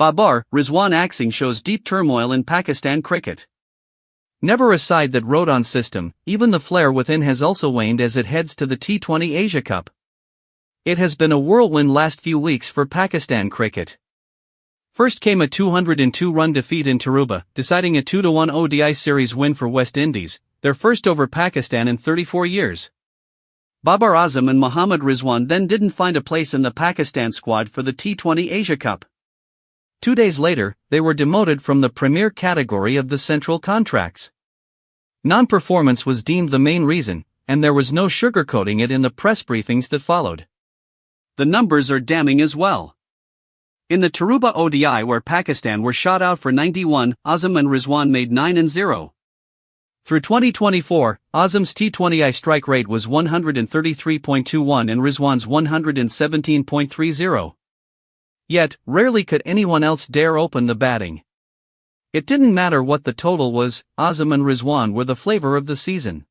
Babar, Rizwan axing shows deep turmoil in Pakistan cricket. Never a side that rode on system, even the flair within has also waned as it heads to the T20 Asia Cup. It has been a whirlwind last few weeks for Pakistan cricket. First came a 202-run defeat in Taruba, deciding a 2-1 ODI series win for West Indies, their first over Pakistan in 34 years. Babar Azam and Mohammad Rizwan then didn't find a place in the Pakistan squad for the T20 Asia Cup. 2 days later, they were demoted from the premier category of the central contracts. Non-performance was deemed the main reason, and there was no sugarcoating it in the press briefings that followed. The numbers are damning as well. In the Taruba ODI where Pakistan were shot out for 91, Azam and Rizwan made 9 and 0. Through 2024, Azam's T20I strike rate was 133.21 and Rizwan's 117.30. Yet, rarely could anyone else dare open the batting. It didn't matter what the total was, Azam and Rizwan were the flavor of the season.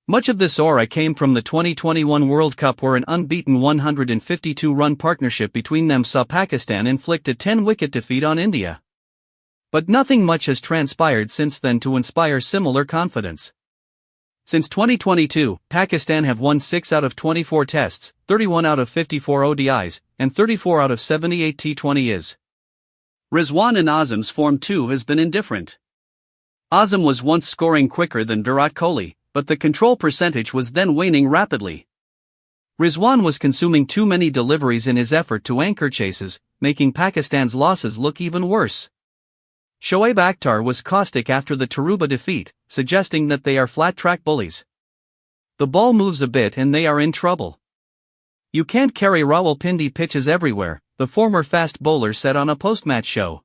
Much of this aura came from the 2021 World Cup where an unbeaten 152-run partnership between them saw Pakistan inflict a 10-wicket defeat on India. But nothing much has transpired since then to inspire similar confidence. Since 2022, Pakistan have won 6 out of 24 tests, 31 out of 54 ODIs, and 34 out of 78 T20Is. Rizwan and Azam's form too has been indifferent. Azam was once scoring quicker than Virat Kohli, but the control percentage was then waning rapidly. Rizwan was consuming too many deliveries in his effort to anchor chases, making Pakistan's losses look even worse. Shoaib Akhtar was caustic after the Taruba defeat, suggesting that they are flat-track bullies. The ball moves a bit and they are in trouble. You can't carry Rawalpindi pitches everywhere, the former fast bowler said on a post-match show.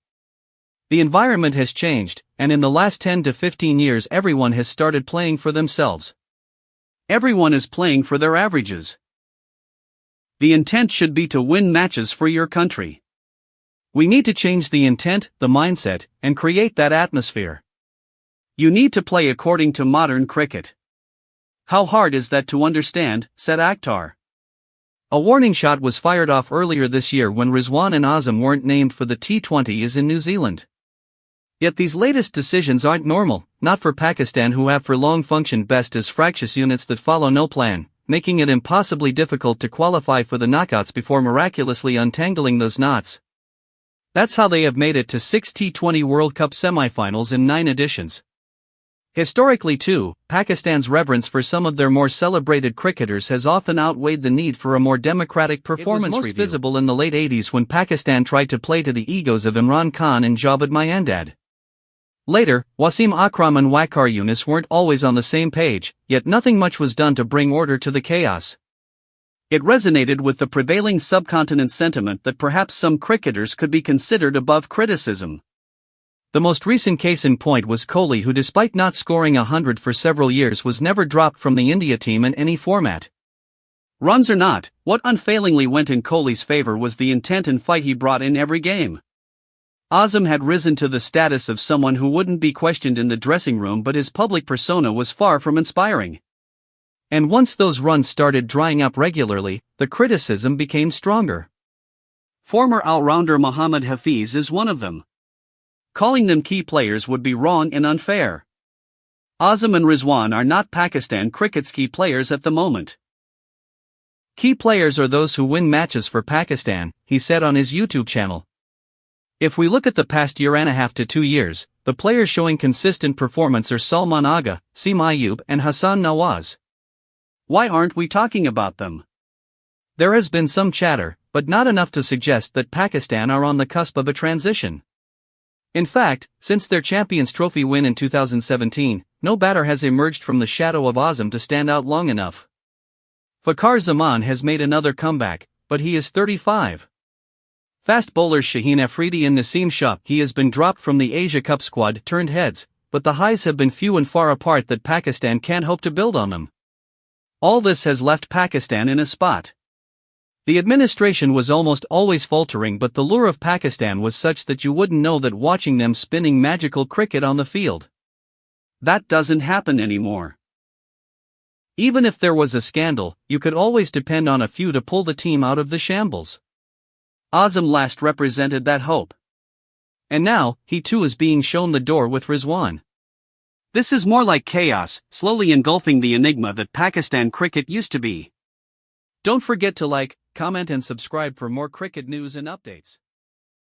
The environment has changed, and in the last 10 to 15 years everyone has started playing for themselves. Everyone is playing for their averages. The intent should be to win matches for your country. We need to change the intent, the mindset, and create that atmosphere. You need to play according to modern cricket. How hard is that to understand, said Akhtar. A warning shot was fired off earlier this year when Rizwan and Azam weren't named for the T20s in New Zealand. Yet these latest decisions aren't normal, not for Pakistan who have for long functioned best as fractious units that follow no plan, making it impossibly difficult to qualify for the knockouts before miraculously untangling those knots. That's how they have made it to 6 T20 World Cup semifinals in 9 editions. Historically too, Pakistan's reverence for some of their more celebrated cricketers has often outweighed the need for a more democratic performance review. It was most visible in the late 80s when Pakistan tried to play to the egos of Imran Khan and Javed Miandad. Later, Wasim Akram and Waqar Younis weren't always on the same page, yet nothing much was done to bring order to the chaos. It resonated with the prevailing subcontinent sentiment that perhaps some cricketers could be considered above criticism. The most recent case in point was Kohli, who despite not scoring 100 for several years was never dropped from the India team in any format. Runs or not, what unfailingly went in Kohli's favor was the intent and fight he brought in every game. Azam had risen to the status of someone who wouldn't be questioned in the dressing room, but his public persona was far from inspiring. And once those runs started drying up regularly, the criticism became stronger. Former all-rounder Mohammad Hafiz is one of them. Calling them key players would be wrong and unfair. Azam and Rizwan are not Pakistan cricket's key players at the moment. Key players are those who win matches for Pakistan, he said on his YouTube channel. If we look at the past year and a half to 2 years, the players showing consistent performance are Salman Agha, Seem Ayub and Hassan Nawaz. Why aren't we talking about them? There has been some chatter, but not enough to suggest that Pakistan are on the cusp of a transition. In fact, since their Champions Trophy win in 2017, no batter has emerged from the shadow of Azam to stand out long enough. Fakhar Zaman has made another comeback, but he is 35. Fast bowlers Shaheen Afridi and Naseem Shah, he has been dropped from the Asia Cup squad, turned heads, but the highs have been few and far apart that Pakistan can't hope to build on them. All this has left Pakistan in a spot. The administration was almost always faltering, but the lure of Pakistan was such that you wouldn't know that watching them spinning magical cricket on the field. That doesn't happen anymore. Even if there was a scandal, you could always depend on a few to pull the team out of the shambles. Azam last represented that hope. And now, he too is being shown the door with Rizwan. This is more like chaos, slowly engulfing the enigma that Pakistan cricket used to be. Don't forget to like, comment and subscribe for more cricket news and updates.